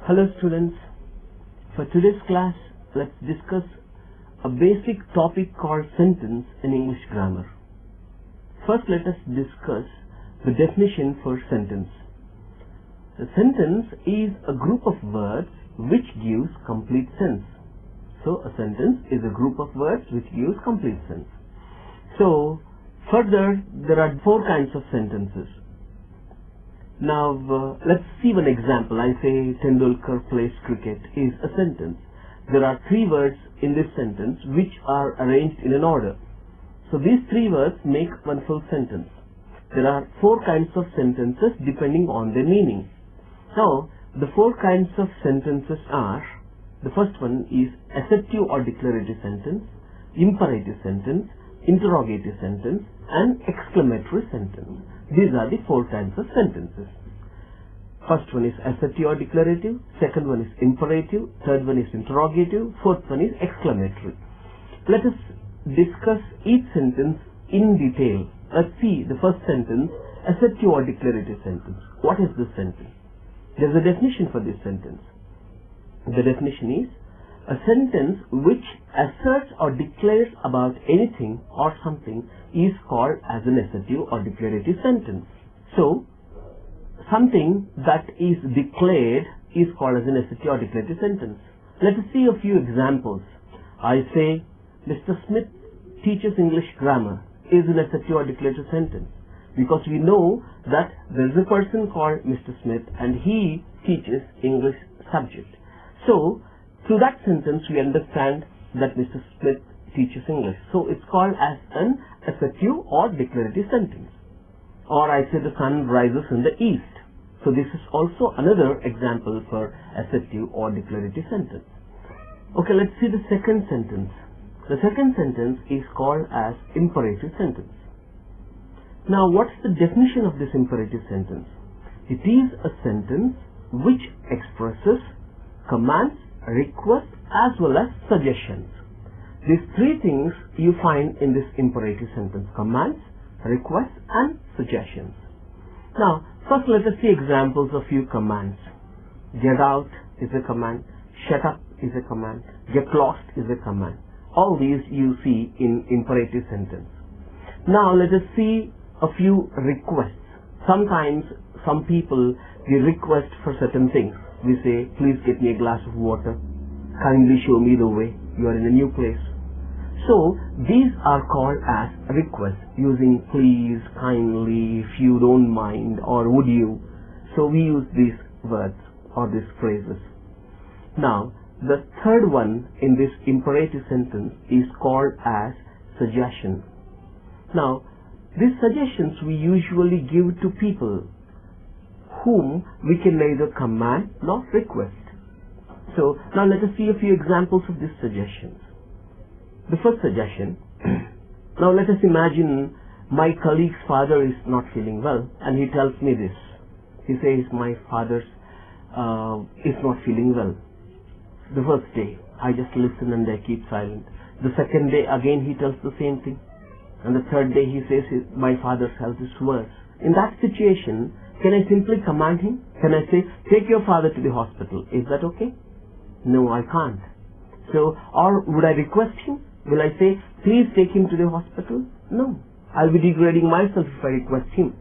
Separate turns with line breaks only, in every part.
Hello students, for today's class let's discuss a basic topic called sentence in English grammar. First let us discuss the definition for sentence. A sentence is a group of words which gives complete sense. So a sentence is a group of words which gives complete sense. So further there are four kinds of sentences. Now let's see one example. I say Tendulkar plays cricket is a sentence. There are three words in this sentence which are arranged in an order. So these three words make one full sentence. There are four kinds of sentences depending on their meaning. Now the four kinds of sentences are, the first one is assertive or declarative sentence, imperative sentence, interrogative sentence and exclamatory sentence. These are the four kinds of sentences. First one is assertive or declarative, second one is imperative, third one is interrogative, fourth one is exclamatory. Let us discuss each sentence in detail. Let's see the first sentence, assertive or declarative sentence. What is this sentence? There is a definition for this sentence. The definition is a sentence which asserts or declares about anything or something is called as an assertive or declarative sentence. So, something that is declared is called as an assertive or declarative sentence. Let us see a few examples. I say, Mr. Smith teaches English grammar is an assertive or declarative sentence because we know that there is a person called Mr. Smith and he teaches English subject. So, through that sentence we understand that Mr. Smith teaches English. So it's called as an assertive or declarative sentence. Or I say the sun rises in the east. So this is also another example for assertive or declarative sentence. Okay, let's see the second sentence. The second sentence is called as imperative sentence. Now what's the definition of this imperative sentence? It is a sentence which expresses commands, requests as well as suggestions. These three things you find in this imperative sentence: commands, requests and suggestions. Now first let us see examples of few commands. Get out is a command, shut up is a command, get lost is a command. All these you see in imperative sentence. Now let us see a few requests. Sometimes some people they request for certain things. We say, please get me a glass of water, kindly show me the way, you are in a new place. So these are called as requests using please, kindly, if you don't mind or would you. So we use these words or these phrases. Now the third one in this imperative sentence is called as suggestion. Now these suggestions we usually give to people whom we can neither command nor request. So now let us see a few examples of these suggestions. The first suggestion, now let us imagine my colleague's father is not feeling well and he tells me this. He says my father is not feeling well. The first day I just listen and I keep silent. The second day again he tells the same thing. And the third day he says my father's health is worse. In that situation, can I simply command him? Can I say, take your father to the hospital? Is that okay? No, I can't. So, or would I request him? Will I say, please take him to the hospital? No. I'll be degrading myself if I request him.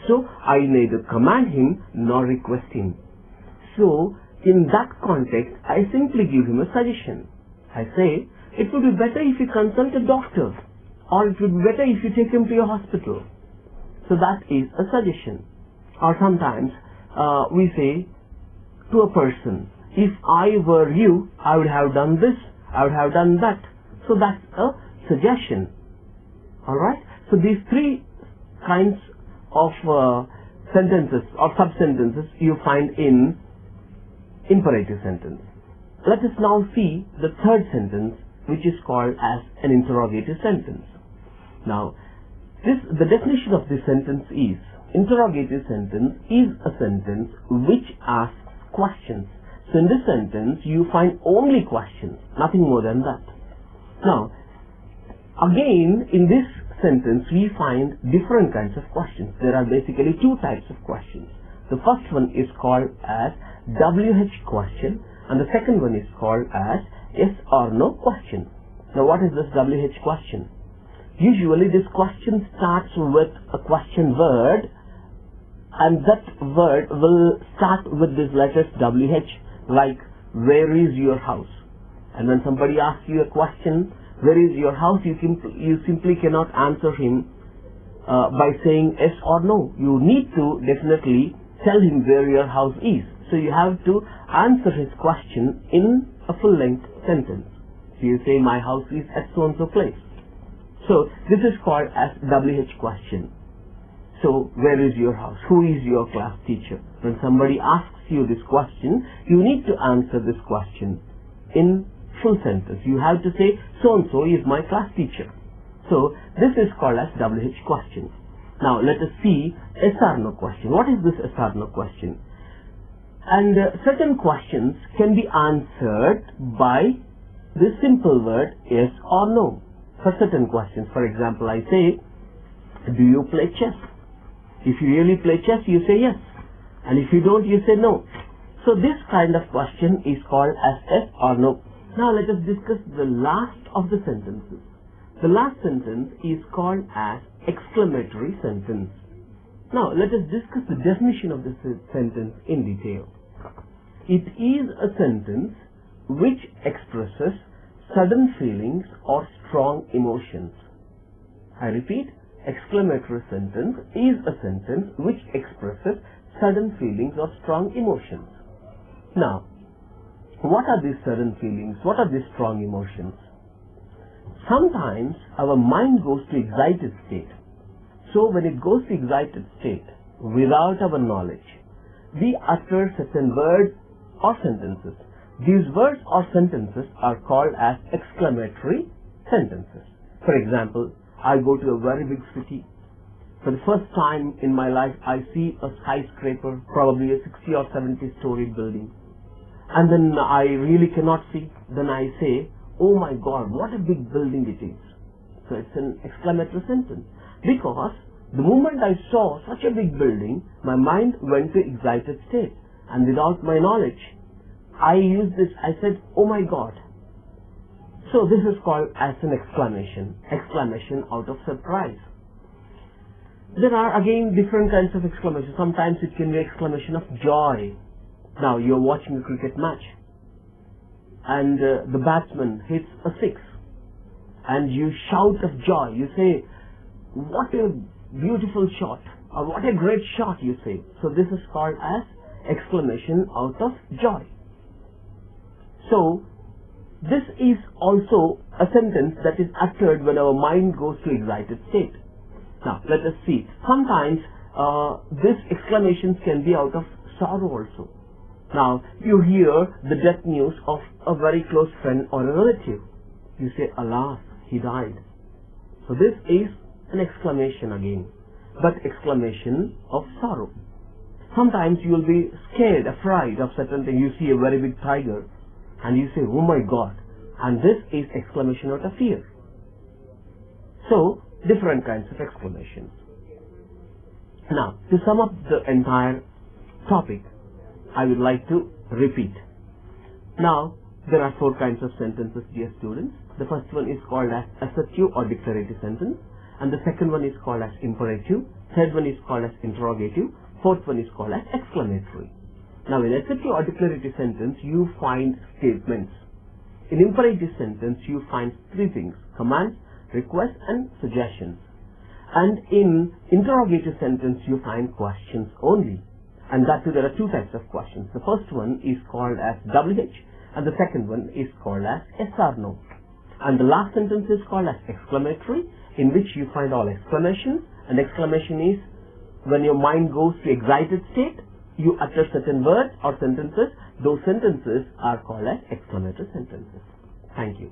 So, I neither command him nor request him. So, in that context, I simply give him a suggestion. I say, it would be better if you consult a doctor. Or it would be better if you take him to your hospital. So that is a suggestion. Or sometimes we say to a person, if I were you, I would have done this, I would have done that. So that's a suggestion. Alright? So these three kinds of sentences or sub-sentences you find in imperative sentence. Let us now see the third sentence, which is called as an interrogative sentence. Now, the definition of this sentence is, interrogative sentence is a sentence which asks questions. So in this sentence, you find only questions, nothing more than that. Now, again, in this sentence, we find different kinds of questions. There are basically two types of questions. The first one is called as WH question and the second one is called as yes or no question. Now what is this WH question? Usually this question starts with a question word and that word will start with these letters WH, like where is your house? And when somebody asks you a question, where is your house, you simply cannot answer him by saying yes or no. You need to definitely tell him where your house is. So you have to answer his question in a full-length sentence. So you say my house is at so-and-so place. So this is called as WH question. So where is your house? Who is your class teacher? When somebody asks you this question, you need to answer this question in full sentence. You have to say so-and-so is my class teacher. So this is called as WH question. Now let us see yes or no question. What is this yes or no question? And certain questions can be answered by this simple word yes or no. For certain questions, for example, I say, do you play chess? If you really play chess, you say yes. And if you don't, you say no. So this kind of question is called as yes or no. Now let us discuss the last of the sentences. The last sentence is called as exclamatory sentence. Now let us discuss the definition of this sentence in detail. It is a sentence which expresses sudden feelings or strong emotions. I repeat, exclamatory sentence is a sentence which expresses sudden feelings or strong emotions. Now, what are these sudden feelings? What are these strong emotions? Sometimes our mind goes to excited state. So when it goes to excited state, without our knowledge, we utter certain words or sentences. These words or sentences are called as exclamatory sentences. For example, I go to a very big city. For the first time in my life, I see a skyscraper, probably a 60 or 70 story building. And then I really cannot see. Then I say, oh my God, what a big building it is. So it's an exclamatory sentence. Because the moment I saw such a big building, my mind went to excited state. And without my knowledge, I used this, I said, oh my God. So this is called as an exclamation out of surprise. There are again different kinds of exclamations. Sometimes it can be exclamation of joy. Now you're watching a cricket match and the batsman hits a six and you shout of joy. You say, what a beautiful shot, or what a great shot, you say. So this is called as exclamation out of joy. So this is also a sentence that is uttered when our mind goes to excited state. Now let us see. Sometimes these exclamations can be out of sorrow also. Now you hear the death news of a very close friend or a relative. You say, alas, he died. So this is an exclamation again, but exclamation of sorrow. Sometimes you will be scared, afraid of certain thing. You see a very big tiger and you say, oh my God. And this is exclamation out of fear. So, different kinds of exclamations. Now, to sum up the entire topic, I would like to repeat. Now, there are four kinds of sentences, dear students. The first one is called as assertive or declarative sentence, and the second one is called as imperative, third one is called as interrogative, fourth one is called as exclamatory. Now, in assertive or declarative sentence, you find statements. In imperative sentence, you find three things: commands, requests, and suggestions. And in interrogative sentence, you find questions only. And that too, there are two types of questions. The first one is called as WH, and the second one is called as yes or no. And the last sentence is called as exclamatory, in which you find all exclamations. And exclamation is when your mind goes to excited state, you utter certain words or sentences. Those sentences are called as exclamatory sentences. Thank you.